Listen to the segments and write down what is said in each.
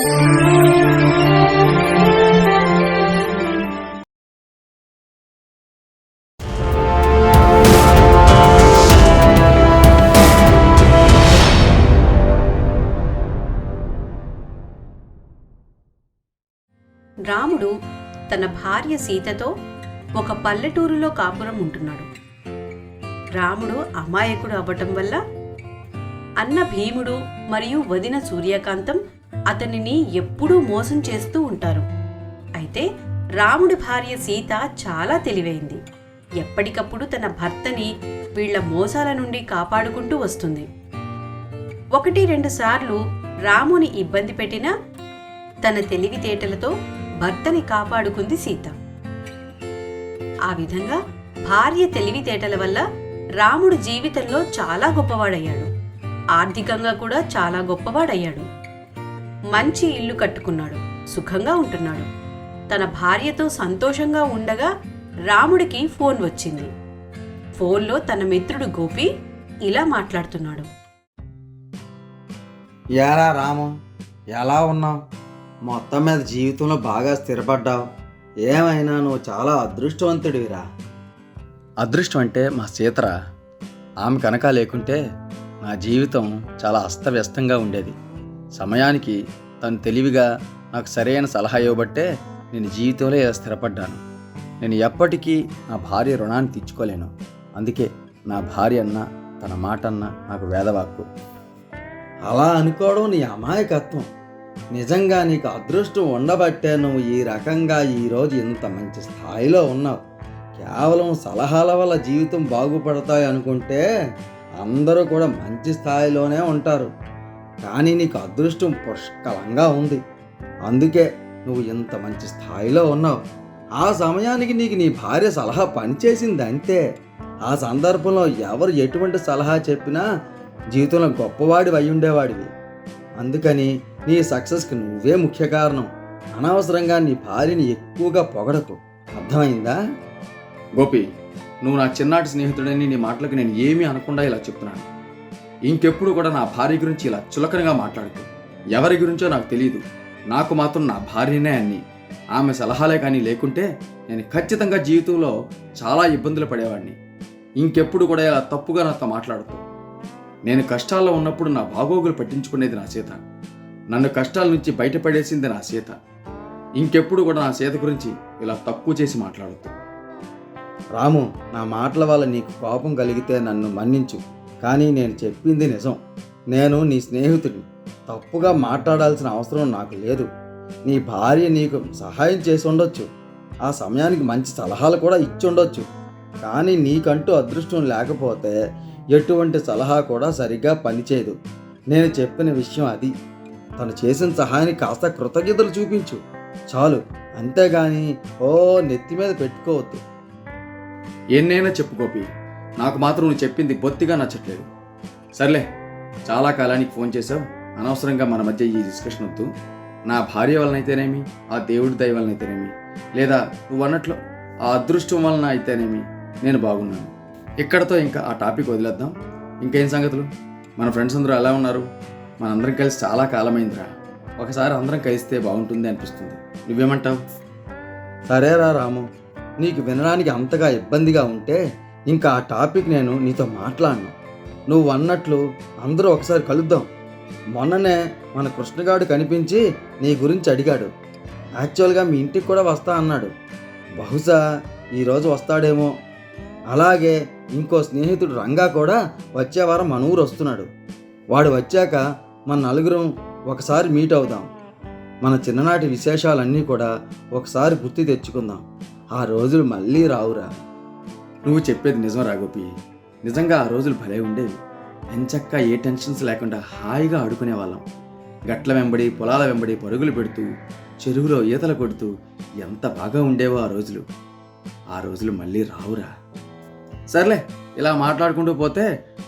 రాముడు తన భార్య సీతతో ఒక పల్లెటూరులో కాపురం ఉంటున్నాడు. రాముడు అమాయకుడు అవ్వటం వల్ల అన్న భీముడు మరియు వదిన సూర్యకాంతం అతనిని ఎప్పుడూ మోసం చేస్తూ ఉంటారు. అయితే రాముడి భార్య సీత చాలా తెలివైంది. ఎప్పటికప్పుడు తన భర్తని వీళ్ల మోసాల నుండి కాపాడుకుంటూ వస్తుంది. 1-2 సార్లు రాముని ఇబ్బంది పెట్టినా తన తెలివితేటలతో భర్తని కాపాడుకుంది సీత. ఆ విధంగా భార్య తెలివితేటల వల్ల రాముడు జీవితంలో చాలా గొప్పవాడయ్యాడు. ఆర్థికంగా కూడా చాలా గొప్పవాడయ్యాడు. మంచి ఇల్లు కట్టుకున్నాడు, సుఖంగా ఉంటున్నాడు. తన భార్యతో సంతోషంగా ఉండగా రాముడికి ఫోన్ వచ్చింది. ఫోన్లో తన మిత్రుడు గోపి ఇలా మాట్లాడుతున్నాడు. ఏరా రాము, ఎలా ఉన్నావు? మొత్తం మీద జీవితంలో బాగా స్థిరపడ్డావు. ఏమైనా నువ్వు చాలా అదృష్టవంతుడివిరా. అదృష్టం అంటే మా సీతరా. ఆమె కనుక లేకుంటే నా జీవితం చాలా అస్తవ్యస్తంగా ఉండేది. సమయానికి తను తెలివిగా నాకు సరైన సలహా ఇవ్వబట్టే నేను జీవితంలో స్థిరపడ్డాను. నేను ఎప్పటికీ నా భార్య రుణాన్ని తీర్చుకోలేను. అందుకే నా భార్య అన్న, తన మాట అన్న నాకు వేదవాక్కు. అలా అనుకోవడం నీ అమాయకత్వం. నిజంగా నీకు అదృష్టం ఉండబట్టే నువ్వు ఈ రకంగా ఈరోజు ఇంత మంచి స్థాయిలో ఉన్నావు. కేవలం సలహాల వల్ల జీవితం బాగుపడతాయి అనుకుంటే అందరూ కూడా మంచి స్థాయిలోనే ఉంటారు. కానీ నీకు అదృష్టం పుష్కలంగా ఉంది. అందుకే నువ్వు ఇంత మంచి స్థాయిలో ఉన్నావు. ఆ సమయానికి నీకు నీ భార్య సలహా పనిచేసింది అంతే. ఆ సందర్భంలో ఎవరు ఎటువంటి సలహా చెప్పినా జీవితంలో గొప్పవాడివి అయి ఉండేవాడివి. అందుకని నీ సక్సెస్కి నువ్వే ముఖ్య కారణం. అనవసరంగా నీ భార్యని ఎక్కువగా పొగడకు, అర్థమైందా? గోపి, నువ్వు నా చిన్నాటి స్నేహితుడని నీ మాటలకు నేను ఏమీ అనకుండా ఇలా చెప్తున్నాను. ఇంకెప్పుడు కూడా నా భార్య గురించి ఇలా చులకనగా మాట్లాడుతూ. ఎవరి గురించో నాకు తెలియదు, నాకు మాత్రం నా భార్యనే అన్ని. ఆమె సలహాలే కానీ లేకుంటే నేను ఖచ్చితంగా జీవితంలో చాలా ఇబ్బందులు పడేవాడిని. ఇంకెప్పుడు కూడా ఇలా తప్పుగా నాతో మాట్లాడుతూ. నేను కష్టాల్లో ఉన్నప్పుడు నా బాగోగులు పట్టించుకునేది నా సీత. నన్ను కష్టాల నుంచి బయటపడేసింది నా సీత. ఇంకెప్పుడు కూడా నా సీత గురించి ఇలా తక్కువ చేసి మాట్లాడుతూ. రాము, నా మాటల వల్ల నీకు కోపం కలిగితే నన్ను మన్నించు. కానీ నేను చెప్పింది నిజం. నేను నీ స్నేహితుడిని. తప్పుగా మాట్లాడాల్సిన అవసరం నాకు లేదు. నీ భార్య నీకు సహాయం చేసి ఉండొచ్చు, ఆ సమయానికి మంచి సలహాలు కూడా ఇచ్చి ఉండొచ్చు. కానీ నీకంటూ అదృష్టం లేకపోతే ఎటువంటి సలహా కూడా సరిగ్గా పనిచేయదు. నేను చెప్పిన విషయం అది. తను చేసిన సహాయానికి కాస్త కృతజ్ఞతలు చూపించు చాలు. అంతేగాని నెత్తి మీద పెట్టుకోవద్దు. ఎన్నైనా చెప్పు గోపి, నాకు మాత్రం నువ్వు చెప్పింది బొత్తిగా నచ్చట్లేదు. సర్లే, చాలా కాలానికి ఫోన్ చేసావు. అనవసరంగా మన మధ్య ఈ డిస్కషన్ వద్దు. నా భార్య వలనైతేనేమి, ఆ దేవుడి దయ వలనైతేనేమి, లేదా నువ్వు అన్నట్లు ఆ అదృష్టం వలన అయితేనేమి నేను బాగున్నాను. ఇక్కడతో ఇంకా ఆ టాపిక్ వదిలేద్దాం. ఇంకేం సంగతులు? మన ఫ్రెండ్స్ అందరూ ఎలా ఉన్నారు? మనందరం కలిసి చాలా కాలమైందిరా. ఒకసారి అందరం కలిస్తే బాగుంటుంది అనిపిస్తుంది. నువ్వేమంటావు? సరేరా రాము, నీకు వినడానికి అంతగా ఇబ్బందిగా ఉంటే ఇంకా ఆ టాపిక్ నేను నీతో మాట్లాడను. నువ్వు అన్నట్లు అందరూ ఒకసారి కలుద్దాం. మొన్ననే మన కృష్ణగాడు కనిపించి నీ గురించి అడిగాడు. యాక్చువల్గా మీ ఇంటికి కూడా వస్తా అన్నాడు. బహుశా ఈరోజు వస్తాడేమో. అలాగే ఇంకో స్నేహితుడు రంగా కూడా వచ్చే వారం మన ఊరు వస్తున్నాడు. వాడు వచ్చాక మన నలుగురం ఒకసారి మీట్ అవుదాం. మన చిన్ననాటి విశేషాలన్నీ కూడా ఒకసారి గుర్తు తెచ్చుకుందాం. ఆ రోజులు మళ్ళీ రావురా. నువ్వు చెప్పేది నిజం రాగోపి. నిజంగా ఆ రోజులు భలే ఉండేవి. ఎంచక్కా ఏ టెన్షన్స్ లేకుండా హాయిగా ఆడుకునే వాళ్ళం. గట్ల వెంబడి, పొలాల వెంబడి పరుగులు పెడుతూ, చెరువులో ఈతలు కొడుతూ ఎంత బాగా ఉండేవో ఆ రోజులు. ఆ రోజులు మళ్ళీ రావురా. సర్లే, ఇలా మాట్లాడుకుంటూ పోతే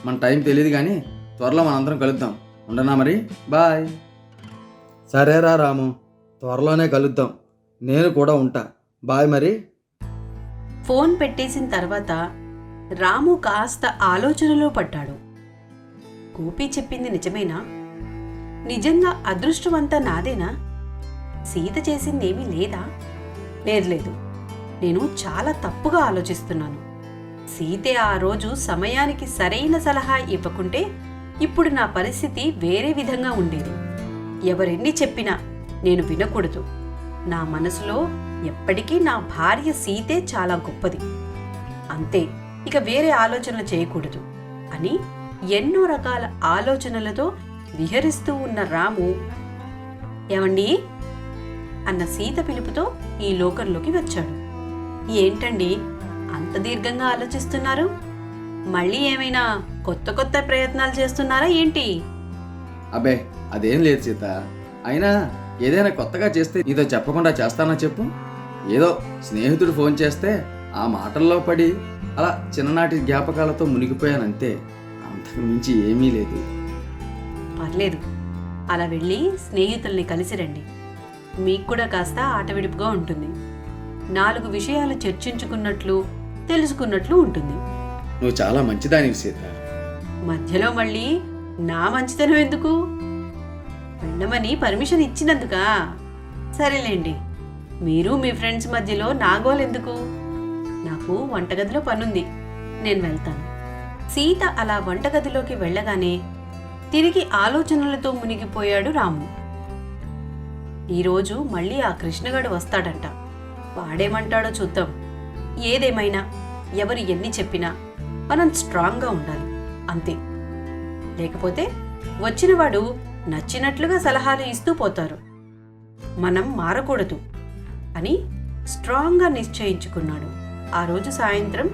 మన టైం తెలియదు. కానీ త్వరలో మనందరం కలుద్దాం. ఉండనా మరి? బాయ్. సరేరా రాము, త్వరలోనే కలుద్దాం. నేను కూడా ఉంటా. బాయ్ మరి. ఫోన్ పెట్టేసిన తర్వాత రాము కాస్త ఆలోచనలో పడ్డాడు. గోపి చెప్పింది నిజమేనా? నిజంగా అదృష్టమంతా నాదేనా? సీత చేసిందేమీ లేదా? లేదు, నేను చాలా తప్పుగా ఆలోచిస్తున్నాను. సీతే ఆ రోజు సమయానికి సరైన సలహా ఇవ్వకుంటే ఇప్పుడు నా పరిస్థితి వేరే విధంగా ఉండేది. ఎవరెన్ని చెప్పినా నేను వినకూడదు. నా మనసులో ఎప్పటికీ నా భార్య సీతే చాలా గొప్పది, అంతే, ఇక వేరే ఆలోచనలు చేయకూడదు అని ఎన్నో రకాల ఆలోచనలతో విహరిస్తూ ఉన్న రాము, ఏమండి అన్న సీత పిలుపుతో ఈ లోకంలోకి వచ్చాడు. ఏంటండి అంత దీర్ఘంగా ఆలోచిస్తున్నారు? మళ్ళీ ఏమైనా కొత్త కొత్త ప్రయత్నాలు చేస్తున్నారా ఏంటి? అబ్బే అదేం లేదు సీత. అయినా ఏదైనా కొత్తగా చేస్తే నీతో చెప్పకుండా చేస్తానా చెప్పు? ఏదో స్నేహితుడు ఫోన్ చేస్తే ఆ మాటల్లో పడి అలా చిన్ననాటి జ్ఞాపకాలతో మునిగిపోయానంతే, అంతకు మించి ఏమీ లేదు. పర్లేదు, అలా వెళ్ళి స్నేహితుల్ని కలిసి రండి. మీకు కూడా కాస్త ఆటవిడుపుగా ఉంటుంది. 4 విషయాలు చర్చించుకున్నట్లు తెలుసుకున్నట్లు ఉంటుంది. నువ్వు చాలా మంచిదానివి సీత. మధ్యలో మళ్ళీ నా మంచితనం ఎందుకు? వెళ్ళమని పర్మిషన్ ఇచ్చినందుకా? సరేలేండి, మీరు మీ ఫ్రెండ్స్ మధ్యలో నా గోల్ ఎందుకు? నాకు వంటగదిలో పనుంది, నేను వెళ్తాను. సీత అలా వంటగదిలోకి వెళ్ళగానే తిరిగి ఆలోచనలతో మునిగిపోయాడు రాము. ఈరోజు మళ్ళీ ఆ కృష్ణగాడు వస్తాడంట. వాడేమంటాడో చూద్దాం. ఏదేమైనా ఎవరు ఎన్ని చెప్పినా మనం స్ట్రాంగ్గా ఉండాలి, అంతే. లేకపోతే వచ్చినవాడు నచ్చినట్లుగా సలహాలు ఇస్తూ పోతారు. మనం మారకూడదు అని స్ట్రాంగ్గా నిశ్చయించుకున్నాడు. ఆ రోజు సాయంత్రం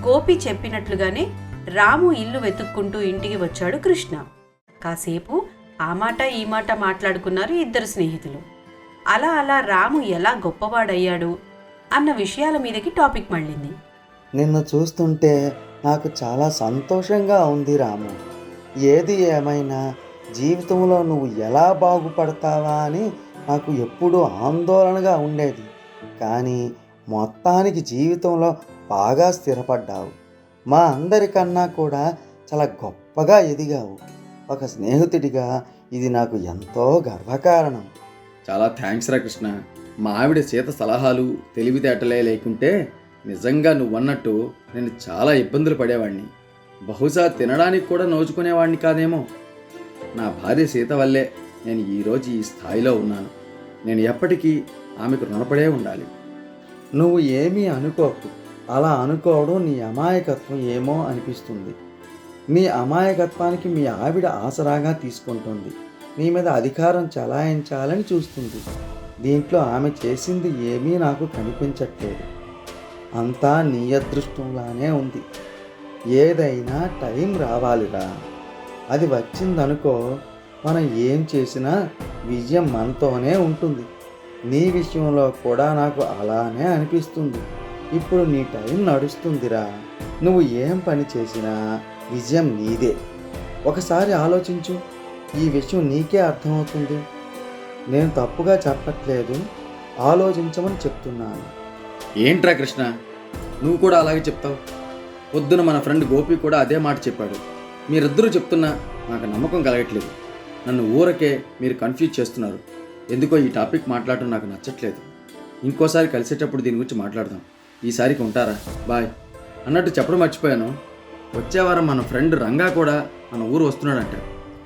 గోపి చెప్పినట్లుగానే రాము ఇల్లు వెతుక్కుంటూ ఇంటికి వచ్చాడు కృష్ణ. కాసేపు ఆ మాట ఈ మాట మాట్లాడుకున్నారు ఇద్దరు స్నేహితులు. అలా రాము ఎలా గొప్పవాడయ్యాడు అన్న విషయాల మీదకి టాపిక్ మళ్ళింది. నిన్ను చూస్తుంటే నాకు చాలా సంతోషంగా ఉంది రాము. ఏది ఏమైనా జీవితంలో నువ్వు ఎలా బాగుపడతావా అని నాకు ఎప్పుడూ ఆందోళనగా ఉండేది. కానీ మొత్తానికి జీవితంలో బాగా స్థిరపడ్డావు. మా అందరికన్నా కూడా చాలా గొప్పగా ఎదిగావు. ఒక స్నేహితుడిగా ఇది నాకు ఎంతో గర్వకారణం. చాలా థ్యాంక్స్ రా కృష్ణ. మా ఆవిడ సీత సలహాలు తెలివితేటలే లేకుంటే నిజంగా నువ్వన్నట్టు నేను చాలా ఇబ్బందులు పడేవాడిని. బహుశా తినడానికి కూడా నోచుకునేవాడిని కాదేమో. నా భార్య సీత వల్లే నేను ఈరోజు ఈ స్థాయిలో ఉన్నాను. నేను ఎప్పటికీ ఆమెకు రుణపడే ఉండాలి. నువ్వు ఏమీ అనుకోకు. అలా అనుకోవడం నీ అమాయకత్వం ఏమో అనిపిస్తుంది. నీ అమాయకత్వానికి మీ ఆవిడ ఆసరాగా తీసుకుంటుంది. నీ మీద అధికారం చలాయించాలని చూస్తుంది. దీంట్లో ఆమె చేసింది ఏమీ నాకు కనిపించట్లేదు. అంతా నీ అదృష్టంలానే ఉంది. ఏదైనా టైం రావాలిరా. అది వచ్చిందనుకో, మనం ఏం చేసినా విజయం మనతోనే ఉంటుంది. నీ విషయంలో కూడా నాకు అలానే అనిపిస్తుంది. ఇప్పుడు నీ టైం నడుస్తుందిరా. నువ్వు ఏం పని చేసినా విజయం నీదే. ఒకసారి ఆలోచించు, ఈ విషయం నీకే అర్థమవుతుంది. నేను తప్పుగా చెప్పట్లేదు, ఆలోచించమని చెప్తున్నాను. ఏంట్రా కృష్ణ, నువ్వు కూడా అలాగే చెప్తావు? పొద్దున మన ఫ్రెండ్ గోపి కూడా అదే మాట చెప్పాడు. మీరిద్దరూ చెప్తున్నా నాకు నమ్మకం కలగట్లేదు. నన్ను ఊరకే మీరు కన్ఫ్యూజ్ చేస్తున్నారు. ఎందుకో ఈ టాపిక్ మాట్లాడటం నాకు నచ్చట్లేదు. ఇంకోసారి కలిసేటప్పుడు దీని గురించి మాట్లాడదాం. ఈసారికి ఉంటారా? బాయ్. అన్నట్టు చెప్పడం మర్చిపోయాను. వచ్చే వారం మన ఫ్రెండ్ రంగా కూడా మన ఊరు వస్తున్నాడంట.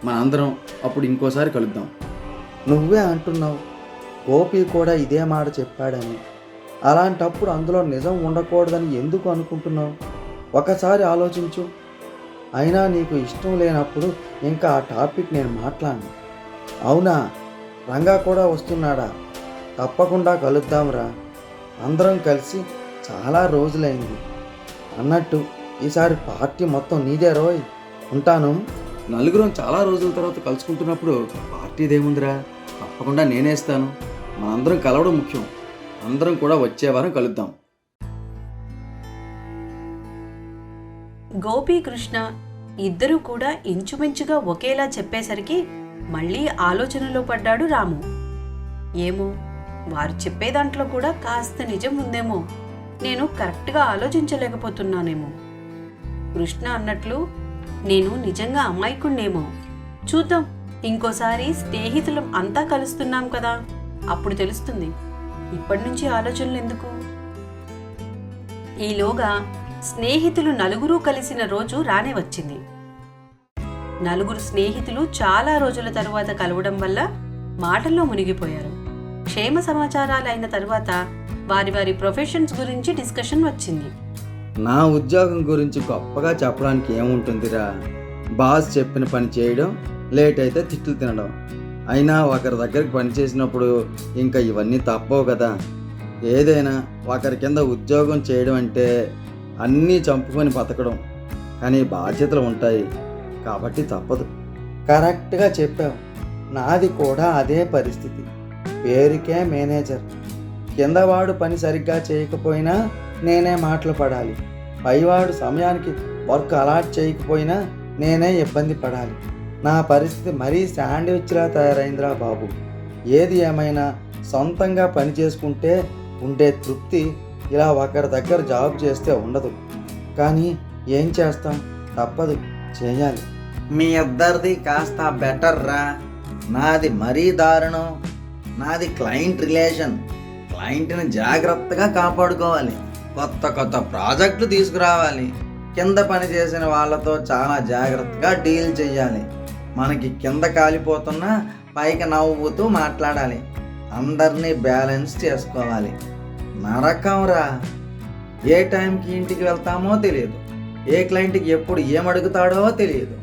మన అందరం అప్పుడు ఇంకోసారి కలుద్దాం. నువ్వే అంటున్నావు గోపి కూడా ఇదే మాట చెప్పాడని. అలాంటప్పుడు అందులో నిజం ఉండకూడదని ఎందుకు అనుకుంటున్నావు? ఒకసారి ఆలోచించు. అయినా నీకు ఇష్టం లేనప్పుడు ఇంకా ఆ టాపిక్ నేను మాట్లాడను. అవునా, రంగా కూడా వస్తున్నాడా? తప్పకుండా కలుద్దాంరా. అందరం కలిసి చాలా రోజులైంది. అన్నట్టు ఈసారి పార్టీ మొత్తం నీదే రోయ్. ఉంటాను. నలుగురం చాలా రోజుల తర్వాత కలుసుకుంటున్నప్పుడు పార్టీదేముందిరా, తప్పకుండా నేనేస్తాను. మనందరం కలవడం ముఖ్యం. అందరం కూడా వచ్చే వారం కలుద్దాం. గోపి కృష్ణ ఇద్దరూ కూడా ఇంచుమించుగా ఒకేలా చెప్పేసరికి మళ్ళీ ఆలోచనలో పడ్డాడు రాము. ఏమో, వారు చెప్పే దాంట్లో కూడా కాస్త నిజం ఉందేమో. నేను కరెక్ట్గా ఆలోచించలేకపోతున్నానేమో. కృష్ణ అన్నట్లు నేను నిజంగా అమాయకుణ్ణేమో. చూద్దాం, ఇంకోసారి స్నేహితులం అంతా కలుస్తున్నాం కదా, అప్పుడు తెలుస్తుంది. ఇప్పటి నుంచి ఆలోచనలు ఎందుకు? ఈలోగా స్నేహితులు నలుగురు కలిసిన రోజు రానే వచ్చింది. నలుగురు స్నేహితులు చాలా రోజుల తరువాత కలవడం వల్ల మాటల్లో మునిగిపోయారు. క్షేమ సమాచారాలు అయిన తరువాత వారి వారి ప్రొఫెషన్స్ గురించి డిస్కషన్ వచ్చింది. నా ఉద్యోగం గురించి గొప్పగా చెప్పడానికి ఏముంటుందిరా? బాస్ చెప్పిన పని చేయడం, లేట్ అయితే తిట్లు తినడం. అయినా ఒకరి దగ్గరికి పని చేసినప్పుడు ఇంకా ఇవన్నీ తప్పవు కదా. ఏదైనా ఒకరి కింద ఉద్యోగం చేయడం అంటే అన్నీ చంపుకొని బతకడం, కానీ బాధ్యతలు ఉంటాయి కాబట్టి తప్పదు. కరెక్ట్గా చెప్పావు. నాది కూడా అదే పరిస్థితి. పేరుకే మేనేజర్. కిందవాడు పని సరిగ్గా చేయకపోయినా నేనే మాటలు పడాలి. పైవాడు సమయానికి వర్క్ అలాట్ చేయకపోయినా నేనే ఇబ్బంది పడాలి. నా పరిస్థితి మరీ శాండ్విచ్లా తయారైందిరా బాబు. ఏది ఏమైనా సొంతంగా పని చేసుకుంటే ఉండే తృప్తి ఇలా ఒకరి దగ్గర జాబ్ చేస్తే ఉండదు. కానీ ఏం చేస్తాం, తప్పదు, చేయాలి. మీ ఇద్దరిది కాస్త బెటర్ రా. నాది మరీ దారుణం. నాది క్లయింట్ రిలేషన్. క్లయింట్ని జాగ్రత్తగా కాపాడుకోవాలి. కొత్త కొత్త ప్రాజెక్టులు తీసుకురావాలి. కింద పని చేసిన వాళ్ళతో చాలా జాగ్రత్తగా డీల్ చేయాలి. మనకి కింద కాలిపోతున్నా పైకి నవ్వుతూ మాట్లాడాలి. అందరినీ బ్యాలెన్స్ చేసుకోవాలి. నరకంరా. ఏ టైంకి ఇంటికి వెళ్తామో తెలియదు. ఏ క్లయింట్కి ఎప్పుడు ఏమడుగుతాడో తెలియదు.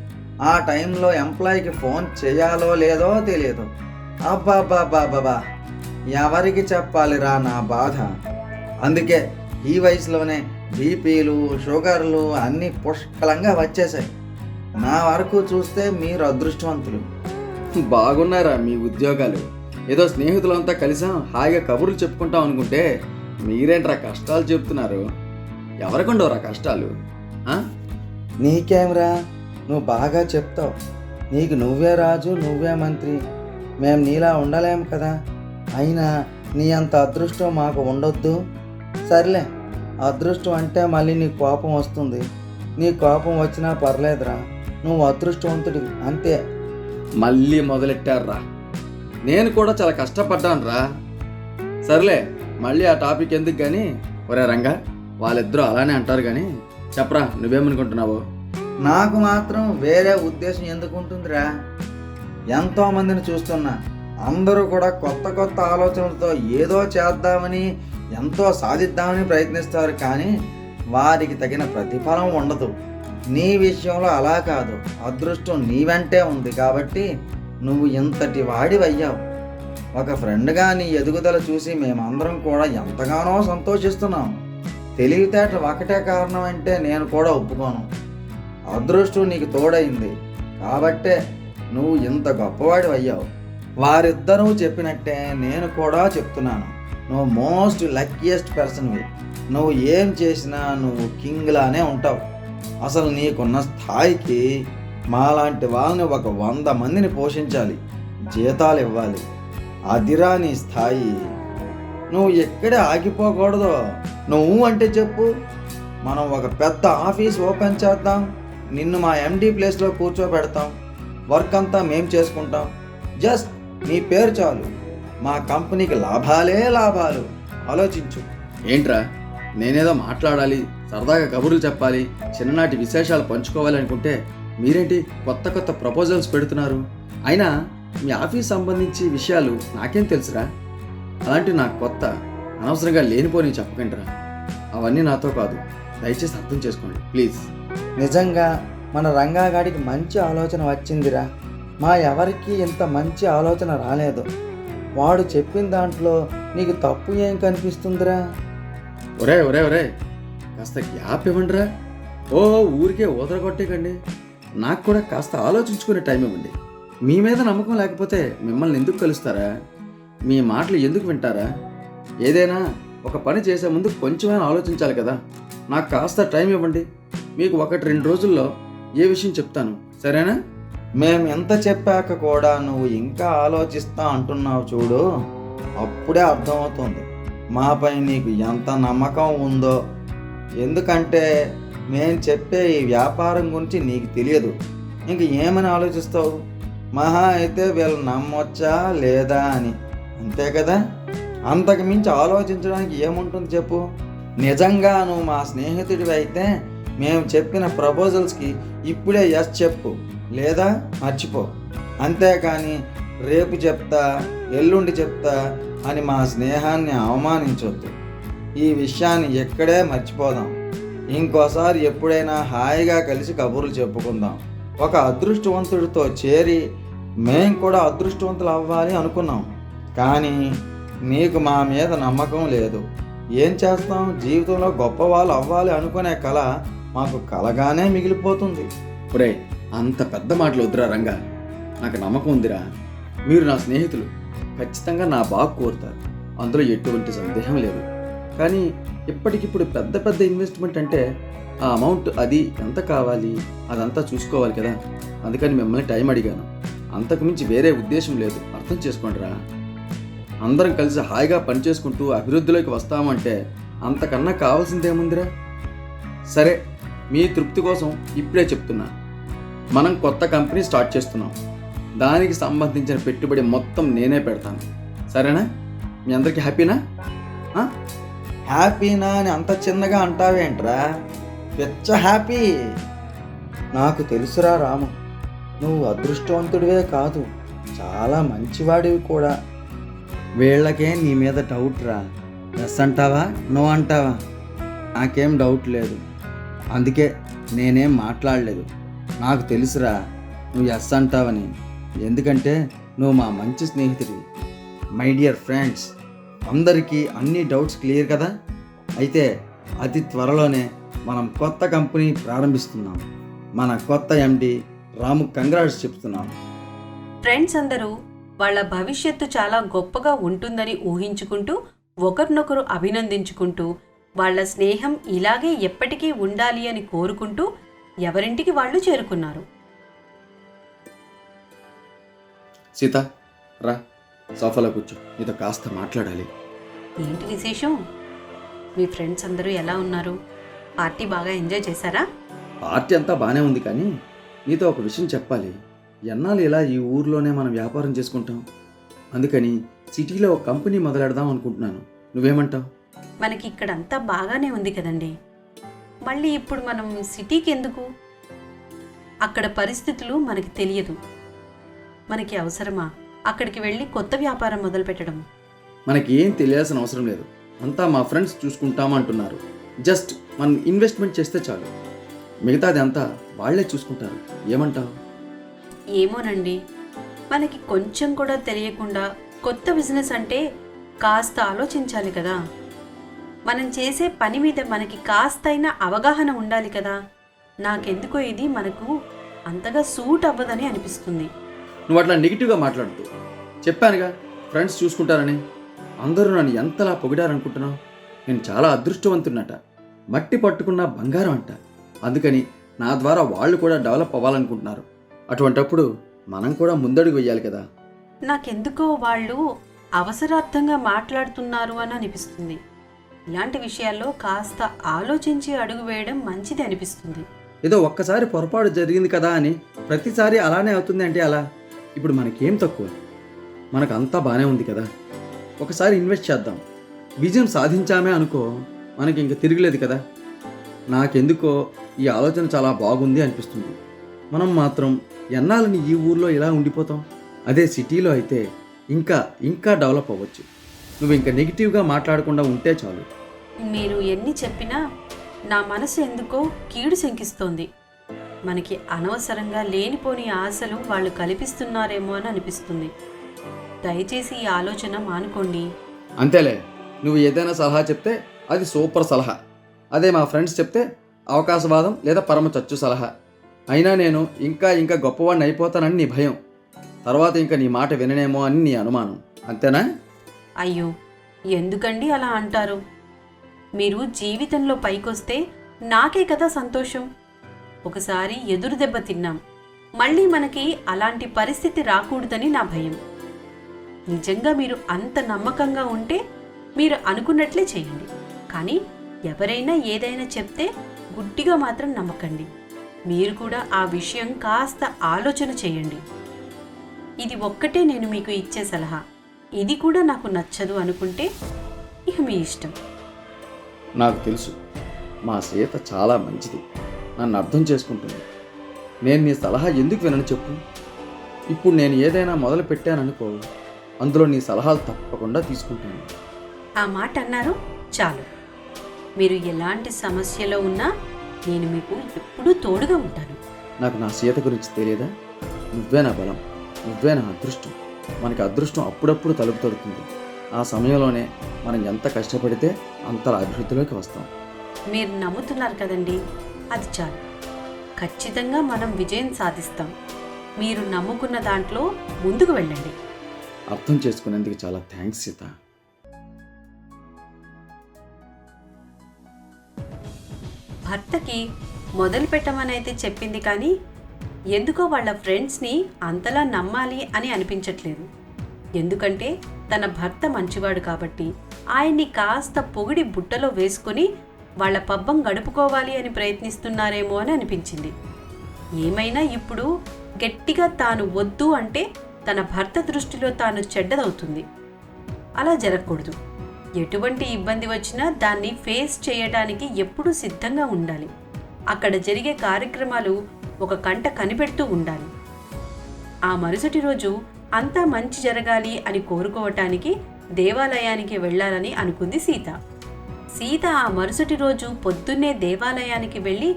ఆ టైంలో ఎంప్లాయీకి ఫోన్ చేయాలో లేదో తెలియదు. అబ్బాబ్బాబ్బాబ్బా, ఎవరికి చెప్పాలిరా నా బాధ. అందుకే ఈ వయసులోనే బీపీలు, షుగర్లు అన్నీ పుష్కలంగా వచ్చేసాయి. నా వరకు చూస్తే మీరు అదృష్టవంతులు. బాగున్నారా మీ ఉద్యోగాలు? ఏదో స్నేహితులంతా కలిసాం, హాయిగా కబుర్లు చెప్పుకుంటాం అనుకుంటే మీరేంట్రా కష్టాలు చెప్తున్నారు? ఎవరికుండవురా కష్టాలు? నీకేంరా, నువ్వు బాగా చెప్తావు. నీకు నువ్వే రాజు, నువ్వే మంత్రి. మేము నీలా ఉండలేం కదా. అయినా నీ అంత అదృష్టం మాకు ఉండొద్దు. సర్లే, అదృష్టం అంటే మళ్ళీ నీ కోపం వస్తుంది. నీ కోపం వచ్చినా పర్లేదురా, నువ్వు అదృష్టవంతుడివి అంతే. మళ్ళీ మొదలెట్టారా? నేను కూడా చాలా కష్టపడ్డాను రా. సర్లే, మళ్ళీ ఆ టాపిక్ ఎందుకు కానీ. ఒరే రంగా, వాళ్ళిద్దరూ అలానే అంటారు కానీ చెప్పరా, నువ్వేమనుకుంటున్నావు? నాకు మాత్రం వేరే ఉద్దేశం ఎందుకు ఉంటుందిరా? ఎంతోమందిని చూస్తున్నా. అందరూ కూడా కొత్త కొత్త ఆలోచనలతో ఏదో చేద్దామని, ఎంతో సాధిద్దామని ప్రయత్నిస్తారు. కానీ వారికి తగిన ప్రతిఫలం ఉండదు. నీ విషయంలో అలా కాదు. అదృష్టం నీ వెంటే ఉంది కాబట్టి నువ్వు ఇంతటి వాడివయ్యావు. ఒక ఫ్రెండ్గా నీ ఎదుగుదల చూసి మేమందరం కూడా ఎంతగానో సంతోషిస్తున్నాం. తెలివితేటలు ఒకటే కారణం అంటే నేను కూడా ఒప్పుకోను. అదృష్టం నీకు తోడైంది కాబట్టే నువ్వు ఇంత గొప్పవాడివయ్యావు. వారిద్దరూ చెప్పినట్టే నేను కూడా చెప్తున్నాను. నువ్వు మోస్ట్ లక్కీయెస్ట్ పర్సన్వి. నువ్వు ఏం చేసినా నువ్వు కింగ్లానే ఉంటావు. అసలు నీకున్న స్థాయికి మాలాంటి వాళ్ళని ఒక 100 మందిని పోషించాలి, జీతాలు ఇవ్వాలి. అదిరా నీ స్థాయి. నువ్వు ఎక్కడే ఆగిపోకూడదు. నువ్వు అంటే చెప్పు, మనం ఒక పెద్ద ఆఫీస్ ఓపెన్ చేద్దాం. నిన్ను మా ఎండి ప్లేస్లో కూర్చోబెడతాం. వర్క్ అంతా మేం చేసుకుంటాం. జస్ట్ నీ పేరు చాలు. మా కంపెనీకి లాభాలే లాభాలు. ఆలోచించు. ఏంట్రా, నేనేదో మాట్లాడాలి, సరదాగా కబుర్లు చెప్పాలి, చిన్ననాటి విశేషాలు పంచుకోవాలి అనుకుంటే మీరేంటి కొత్త కొత్త ప్రపోజల్స్ పెడుతున్నారు? అయినా మీ ఆఫీస్ సంబంధించి విషయాలు నాకేం తెలుసురా? అలాంటివి నాకు కొత్త. అనవసరంగా లేనిపోని చెప్పకండిరా. అవన్నీ నాతో కాదు. దయచేసి అర్థం చేసుకోండి ప్లీజ్. నిజంగా మన రంగాగాడికి మంచి ఆలోచన వచ్చిందిరా. మా ఎవరికి ఇంత మంచి ఆలోచన రాలేదు. వాడు చెప్పిన దాంట్లో నీకు తప్పు ఏం కనిపిస్తుందిరా? ఒరే ఒరే ఒరే, కాస్త గ్యాప్ ఇవ్వండిరా. ఓ ఊరికే ఊదరగొట్టేకండి. నాకు కూడా కాస్త ఆలోచించుకునే టైం ఇవ్వండి. మీ మీద నమ్మకం లేకపోతే మిమ్మల్ని ఎందుకు కలుస్తారా? మీ మాటలు ఎందుకు వింటారా? ఏదైనా ఒక పని చేసే ముందు కొంచెమైనా ఆలోచించాలి కదా. నాకు కాస్త టైం ఇవ్వండి. మీకు 1-2 రోజుల్లో ఏ విషయం చెప్తాను, సరేనా? మేము ఎంత చెప్పాక కూడా నువ్వు ఇంకా ఆలోచిస్తా అంటున్నావు చూడు, అప్పుడే అర్థమవుతుంది మాపై నీకు ఎంత నమ్మకం ఉందో. ఎందుకంటే మేము చెప్పే ఈ వ్యాపారం గురించి నీకు తెలియదు. ఇంక ఏమని ఆలోచిస్తావు? మహా అయితే వీళ్ళు నమ్మొచ్చా లేదా అని, అంతే కదా. అంతకు మించి ఆలోచించడానికి ఏముంటుంది చెప్పు. నిజంగా నువ్వు మా స్నేహితుడివి అయితే మేము చెప్పిన ప్రపోజల్స్కి ఇప్పుడే ఎస్ చెప్పు, లేదా మర్చిపో. అంతేకాని రేపు చెప్తా, ఎల్లుండి చెప్తా అని మా స్నేహాన్ని అవమానించొద్దు. ఈ విషయాన్ని ఎక్కడే మర్చిపోదాం. ఇంకోసారి ఎప్పుడైనా హాయిగా కలిసి కబుర్లు చెప్పుకుందాం. ఒక అదృష్టవంతుడితో చేరి మేం కూడా అదృష్టవంతులు అవ్వాలి అనుకున్నాం, కానీ నీకు మా మీద నమ్మకం లేదు. ఏం చేస్తాం, జీవితంలో గొప్పవాళ్ళు అవ్వాలి అనుకునే కళ మాకు కలగానే మిగిలిపోతుంది. ఒరే, అంత పెద్ద మాటలు వద్దురా రంగా. నాకు నమ్మకం ఉందిరా. మీరు నా స్నేహితులు, ఖచ్చితంగా నా బాగు కోరుతారు, అందులో ఎటువంటి సందేహం లేదు. కానీ ఇప్పటికిప్పుడు పెద్ద పెద్ద ఇన్వెస్ట్మెంట్ అంటే ఆ అమౌంట్ అది ఎంత కావాలి అదంతా చూసుకోవాలి కదా. అందుకని మిమ్మల్ని టైం అడిగాను, అంతకుమించి వేరే ఉద్దేశం లేదు. అర్థం చేసుకోండిరా. అందరం కలిసి హాయిగా పనిచేసుకుంటూ అభివృద్ధిలోకి వస్తామంటే అంతకన్నా కావాల్సిందేముందిరా. సరే, మీ తృప్తి కోసం ఇప్పుడే చెప్తున్నా, మనం కొత్త కంపెనీ స్టార్ట్ చేస్తున్నాం. దానికి సంబంధించిన పెట్టుబడి మొత్తం నేనే పెడతాను, సరేనా? మీ అందరికీ హ్యాపీనా? హ్యాపీనా అని అంత చిన్నగా అంటావేంట్రా? పిచ్చ హ్యాపీ. నాకు తెలుసురా రాము, నువ్వు అదృష్టవంతుడివే కాదు, చాలా మంచివాడివి కూడా. వీళ్ళకే నీ మీద డౌట్ రా. ఎస్ అంటావా, నో అంటావా? నాకేం డౌట్ లేదు, అందుకే నేనేం మాట్లాడలేదు. నాకు తెలుసురా నువ్వు ఎస్ అంటావని, ఎందుకంటే నువ్వు మా మంచి స్నేహితుడివి. మై డియర్ ఫ్రెండ్స్, అందరికీ అన్ని డౌట్స్ క్లియర్ కదా? అయితే అతి త్వరలోనే మనం కొత్త కంపెనీ ప్రారంభిస్తున్నాం. మన కొత్త ఎండి రాము కంగ్రాట్స్ చెప్తున్నాం. ఫ్రెండ్స్ అందరూ వాళ్ళ భవిష్యత్తు చాలా గొప్పగా ఉంటుందని ఊహించుకుంటూ, ఒకరినొకరు అభినందించుకుంటూ, వాళ్ళ స్నేహం ఇలాగే ఎప్పటికీ ఉండాలి అని కోరుకుంటూ ఎవరింటికి వాళ్ళు చేరుకున్నారు. సీత, రా, సోఫాలో కూర్చో, నీతో కాస్త మాట్లాడాలి. ఏంటి విశేషం? మీ ఫ్రెండ్స్ అందరూ ఎలా ఉన్నారు? పార్టీ బాగా ఎంజాయ్ చేశారా? పార్టీ అంతా బాగానే ఉంది, కానీ నీతో ఒక విషయం చెప్పాలి. ఎన్నాళ్ళు ఇలా ఈ ఊర్లోనే మనం వ్యాపారం చేసుకుంటాం, అందుకని సిటీలో ఒక కంపెనీ మొదలెడదాం అనుకుంటున్నాను. నువ్వేమంటావు? మనకి ఇక్కడంతా బాగానే ఉంది కదండి, మళ్ళీ ఇప్పుడు మనం సిటీకి ఎందుకు? అక్కడ పరిస్థితులు మనకి తెలియదు, మనకి అవసరమా అక్కడికి వెళ్ళి కొత్త వ్యాపారం మొదలు పెట్టడం? మనకి ఏం తెలియాల్సిన అవసరం లేదు, అంతా మా ఫ్రెండ్స్ చూసుకుంటామంటున్నారు. జస్ట్ మనం ఇన్వెస్ట్మెంట్ చేస్తే చాలు, మిగతాది అంతా వాళ్లే చూసుకుంటారు. ఏమంటావు? ఏమోనండి, మనకి కొంచెం కూడా తెలియకుండా కొత్త బిజినెస్ అంటే కాస్త ఆలోచించాలి కదా. మనం చేసే పని మీద మనకి కాస్తైనా అవగాహన ఉండాలి కదా. నాకెందుకో ఇది మనకు అంతగా సూట్ అవ్వదని అనిపిస్తుంది. నువ్వు అట్లా నెగిటివ్గా మాట్లాడుతూ, చెప్పానుగా ఫ్రెండ్స్ చూసుకుంటారని. అందరూ నన్ను ఎంతలా పొగిడారనుకుంటున్నావు? నేను చాలా అదృష్టవంతున్నట, మట్టి పట్టుకున్న బంగారం అంట. అందుకని నా ద్వారా వాళ్ళు కూడా డెవలప్ అవ్వాలనుకుంటున్నారు. అటువంటప్పుడు మనం కూడా ముందడుగు వెయ్యాలి కదా. నాకెందుకో వాళ్ళు అవసరార్థంగా మాట్లాడుతున్నారు అని అనిపిస్తుంది. ఇలాంటి విషయాల్లో కాస్త ఆలోచించి అడుగు వేయడం మంచిది అనిపిస్తుంది. ఏదో ఒక్కసారి పొరపాటు జరిగింది కదా అని ప్రతిసారి అలానే అవుతుంది అంటే అలా? ఇప్పుడు మనకేం తక్కువ, మనకు అంతా బాగానే ఉంది కదా. ఒకసారి ఇన్వెస్ట్ చేద్దాం, విజయం సాధించామే అనుకో, మనకి ఇంక తిరగలేదు కదా. నాకెందుకో ఈ ఆలోచన చాలా బాగుంది అనిపిస్తుంది. మనం మాత్రం ఎన్నాళ్ళని ఈ ఊర్లో ఇలా ఉండిపోతాం? అదే సిటీలో అయితే ఇంకా ఇంకా డెవలప్ అవ్వచ్చు. నువ్వు ఇంకా నెగిటివ్గా మాట్లాడకుండా ఉంటే చాలు. మీరు ఎన్ని చెప్పినా నా మనసు ఎందుకో కీడు శంకిస్తోంది. మనకి అనవసరంగా లేనిపోని ఆశలు వాళ్ళు కల్పిస్తున్నారేమో అని అనిపిస్తుంది. దయచేసి ఈ ఆలోచన మానుకోండి. అంతేలే, నువ్వు ఏదైనా సలహా చెప్తే అది సూపర్ సలహా. అదే మా ఫ్రెండ్స్ చెప్తే అవకాశవాదం లేదా పరమ చచ్చు సలహా. అయినా నేను ఇంకా ఇంకా గొప్పవాడిని అయిపోతానని నీ భయం, తర్వాత ఇంకా నీ మాట విననేమో అని నీ అనుమానం, అంతేనా? అయ్యో, ఎందుకండి అలా అంటారు? మీరు జీవితంలో పైకొస్తే నాకే కదా సంతోషం. ఒకసారి ఎదురు దెబ్బ తిన్నాం, మళ్ళీ మనకి అలాంటి పరిస్థితి రాకూడదని నా భయం. నిజంగా మీరు అంత నమ్మకంగా ఉంటే మీరు అనుకున్నట్లే చేయండి. కానీ ఎవరైనా ఏదైనా చెప్తే గుడ్డిగా మాత్రం నమ్మకండి. మీరు కూడా ఆ విషయం కాస్త ఆలోచన చేయండి. ఇది ఒక్కటే నేను మీకు ఇచ్చే సలహా. ఇది కూడా నాకు నచ్చదు అనుకుంటే ఇక మీ ఇష్టం. నాకు తెలుసు, మా సీత చాలా మంచిది, నన్ను అర్థం చేసుకుంటుంది. నేను నీ సలహా ఎందుకు వినను చెప్పు. ఇప్పుడు నేను ఏదైనా మొదలు పెట్టాననుకో, అందులో నీ సలహాలు తప్పకుండా తీసుకుంటాను. ఆ మాట అన్నారు చాలు. మీరు ఎలాంటి సమస్యలో ఉన్నా నేను మీకు ఎప్పుడూ తోడుగా ఉంటాను. నాకు నా సీత గురించి తెలియదా? నువ్వే నా బలం, నువ్వే నా అదృష్టం. మనకి అదృష్టం అప్పుడప్పుడు తలుపు తడుతుంది. ఆ సమయంలోనే మనం ఎంత కష్టపడితే అంత అభివృద్ధిలోకి వస్తాం. మీరు నమ్ముతున్నారు కదండి, అది చాలు. ఖచ్చితంగా మనం విజయం సాధిస్తాం. మీరు నమ్ముకున్న దాంట్లో ముందుకు వెళ్ళండి. అర్థం చేసుకునేందుకు చాలా థ్యాంక్స్ సీత. భర్తకి మొదలు పెట్టమనైతే చెప్పింది, కానీ ఎందుకో వాళ్ళ ఫ్రెండ్స్ని అంతలా నమ్మాలి అని అనిపించట్లేదు. ఎందుకంటే తన భర్త మంచివాడు కాబట్టి ఆయన్ని కాస్త పొగిడి బుట్టలో వేసుకొని వాళ్ళ పబ్బం గడుపుకోవాలి అని ప్రయత్నిస్తున్నారేమో అని అనిపించింది. ఏమైనా ఇప్పుడు గట్టిగా తాను వద్దు అంటే తన భర్త దృష్టిలో తాను చెడ్డదవుతుంది. అలా జరగకూడదు. ఎటువంటి ఇబ్బంది వచ్చినా దాన్ని ఫేస్ చేయడానికి ఎప్పుడూ సిద్ధంగా ఉండాలి. అక్కడ జరిగే కార్యక్రమాలు ఒక కంట కనిపెడుతూ ఉండాలి. ఆ మరుసటి రోజు అంతా మంచి జరగాలి అని కోరుకోవటానికి దేవాలయానికి వెళ్ళాలని అనుకుంది సీత. సీత ఆ మరుసటి రోజు పొద్దున్నే దేవాలయానికి వెళ్ళి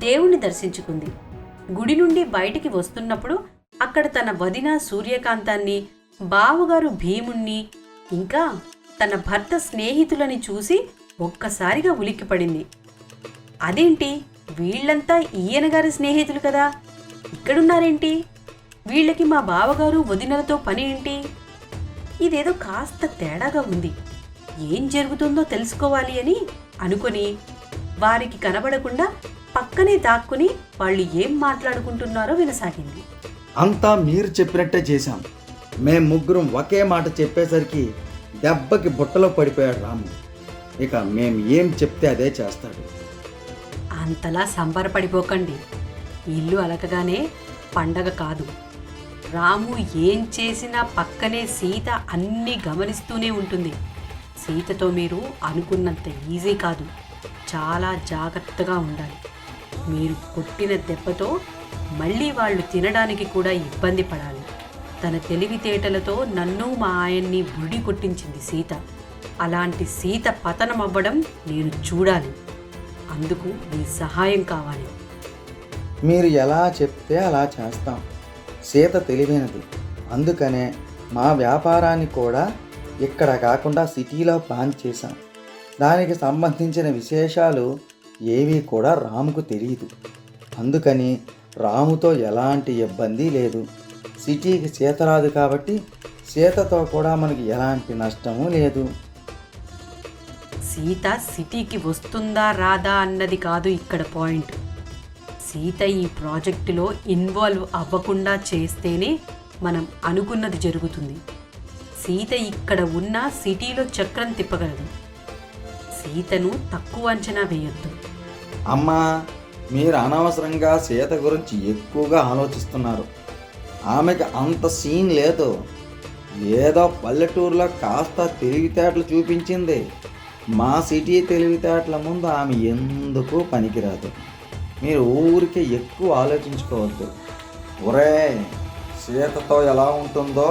దేవుణ్ణి దర్శించుకుంది. గుడి నుండి బయటికి వస్తున్నప్పుడు అక్కడ తన వదిన సూర్యకాంతాన్ని, బావగారు భీముణ్ణి, ఇంకా తన భర్త స్నేహితులని చూసి ఒక్కసారిగా ఉలిక్కిపడింది. అదేంటి, వీళ్లంతా ఈయనగారి స్నేహితులు కదా, ఇక్కడున్నారేంటి? వీళ్ళకి మా బావగారు వదినలతో పని ఏంటి? ఇదేదో కాస్త తేడాగా ఉంది. ఏం జరుగుతుందో తెలుసుకోవాలి అని అనుకొని వారికి కనబడకుండా పక్కనే దాక్కుని వాళ్ళు ఏం మాట్లాడుకుంటున్నారో వినసాగింది. అంతా మీరు చెప్పినట్టే చేశాం. మేం ముగ్గురం ఒకే మాట చెప్పేసరికి దెబ్బకి బుట్టలో పడిపోయాడు రాము. ఇక మేం ఏం చెప్తే అదే చేస్తాడు. అంతలా సంబరపడిపోకండి. ఇల్లు అలకగానే పండగ కాదు. రాము ఏం చేసినా పక్కనే సీత అన్నీ గమనిస్తూనే ఉంటుంది. సీతతో మీరు అనుకున్నంత ఈజీ కాదు. చాలా జాగ్రత్తగా ఉండాలి. మీరు కొట్టిన దెబ్బతో మళ్ళీ వాళ్ళు తినడానికి కూడా ఇబ్బంది పడాలి. తన తెలివితేటలతో నన్ను మా ఆయన్ని బుడి కొట్టించింది సీత. అలాంటి సీత పతనం అవ్వడం నేను చూడాలి. అందుకు మీ సహాయం కావాలి. మీరు ఎలా చెప్తే అలా చేస్తాం. సీత తెలివైనది. అందుకనే మా వ్యాపారాన్ని కూడా ఇక్కడ కాకుండా సిటీలో ప్లాన్ చేశాం. దానికి సంబంధించిన విశేషాలు ఏవీ కూడా రాముకు తెలియదు. అందుకని రాముతో ఎలాంటి ఇబ్బంది లేదు. సిటీకి సీత రాదు కాబట్టి సీతతో కూడా మనకి ఎలాంటి నష్టము లేదు. సీత సిటీకి వస్తుందా రాదా అన్నది కాదు ఇక్కడ పాయింట్. సీత ఈ ప్రాజెక్టులో ఇన్వాల్వ్ అవ్వకుండా చేస్తేనే మనం అనుకున్నది జరుగుతుంది. సీత ఇక్కడ ఉన్న సిటీలో చక్రం తిప్పగలదు. సీతను తక్కువ అంచనా వేయొద్దు. అమ్మా, మీరు అనవసరంగా సీత గురించి ఎక్కువగా ఆలోచిస్తున్నారు. ఆమెకి అంత సీన్ లేదు. ఏదో పల్లెటూరులో కాస్త తెలివితేటలు చూపించింది. మా సిటీ తెలివితేటల ముందు ఆమె ఎందుకు పనికిరాదు. మీరు ఊరికే ఎక్కువ ఆలోచించుకోవద్దు. ఒరే, సీతతో ఎలా ఉంటుందో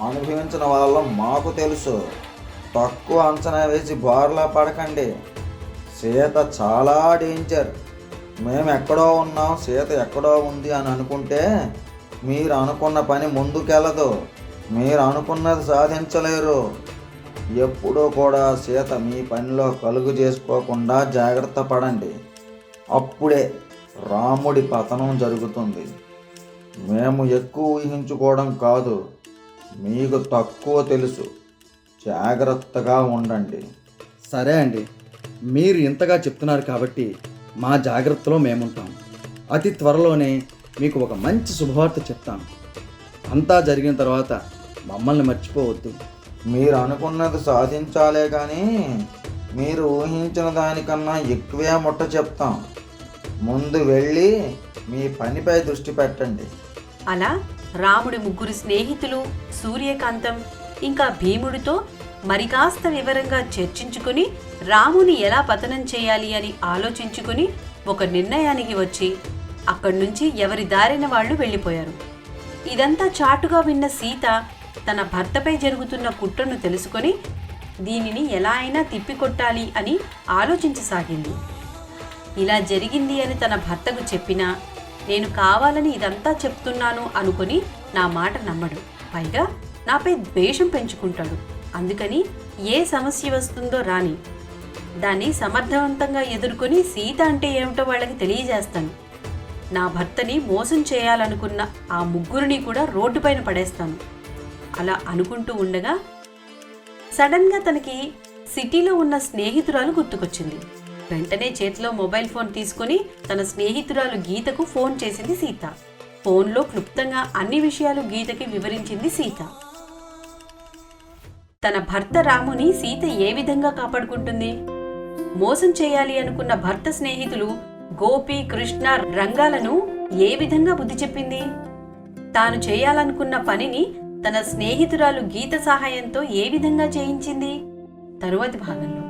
అనుభవించిన వాళ్ళం మాకు తెలుసు. తక్కువ అంచనా వేసి బార్లా పడకండి. సీత చాలా డేంజర్. మేము ఎక్కడో ఉన్నాం, సీత ఎక్కడో ఉంది అని అనుకుంటే మీరు అనుకున్న పని ముందుకెళ్ళదు. మీరు అనుకున్నది సాధించలేరు. ఎప్పుడూ కూడా సీత మీ పనిలో కలుగు చేసుకోకుండా జాగ్రత్త పడండి. అప్పుడే రాముడి పతనం జరుగుతుంది. మేము ఎక్కువ ఊహించుకోవడం కాదు, మీకు తక్కువ తెలుసు. జాగ్రత్తగా ఉండండి. సరే అండి, మీరు ఇంతగా చెప్తున్నారు కాబట్టి మా జాగ్రత్తలో మేముంటాం. అతి త్వరలోనే మీకు ఒక మంచి శుభవార్త చెప్తాను. అంతా జరిగిన తర్వాత మమ్మల్ని మర్చిపోవద్దు. మీరు అనుకున్నది సాధించాలే కానీ మీరు ఊహించిన దానికన్నా ఎక్కువే ముట్ట చెప్తాం. ముందు వెళ్ళి మీ పనిపై దృష్టి పెట్టండి. అలా రాముడి ముగ్గురు స్నేహితులు సూర్యకాంతం ఇంకా భీముడితో మరి కాస్త వివరంగా చర్చించుకుని రాముని ఎలా పతనం చేయాలి అని ఆలోచించుకుని ఒక నిర్ణయానికి వచ్చి అక్కడి నుంచి ఎవరి దారిన వాళ్ళు వెళ్ళిపోయారు. ఇదంతా చాటుగా విన్న సీత తన భర్తపై జరుగుతున్న కుట్రను తెలుసుకొని దీనిని ఎలా అయినా తిప్పికొట్టాలి అని ఆలోచించసాగింది. ఇలా జరిగింది అని తన భర్తకు చెప్పినా నేను కావాలని ఇదంతా చెప్తున్నాను అనుకుని నా మాట నమ్మడు. పైగా నాపై ద్వేషం పెంచుకుంటాడు. అందుకని ఏ సమస్య వస్తుందో రాని దాన్ని సమర్థవంతంగా ఎదుర్కొని సీత అంటే ఏమిటో వాళ్ళకి తెలియజేస్తాను. నా భర్తని మోసం చేయాలనుకున్న ఆ ముగ్గురిని కూడా రోడ్డుపైన పడేస్తాను. అలా అనుకుంటూ ఉండగా సడన్గా తనకి సిటీలో ఉన్న స్నేహితురాలు గుర్తుకొచ్చింది. వెంటనే చేతిలో మొబైల్ ఫోన్ తీసుకుని తన స్నేహితురాలు గీతకు ఫోన్ చేసింది సీత. ఫోన్లో క్లుప్తంగా అన్ని విషయాలు గీతకి వివరించింది సీత. తన భర్త రాముని సీత ఏ విధంగా కాపాడుకుంటుంది? మోసం చేయాలి అనుకున్న భర్త స్నేహితులు గోపి, కృష్ణ, రంగాలను ఏ విధంగా బుద్ధి చెప్పింది? తాను చేయాలనుకున్న పనిని తన స్నేహితురాలు గీత సహాయంతో ఏ విధంగా చేయించింది? తరువాతి భాగంలో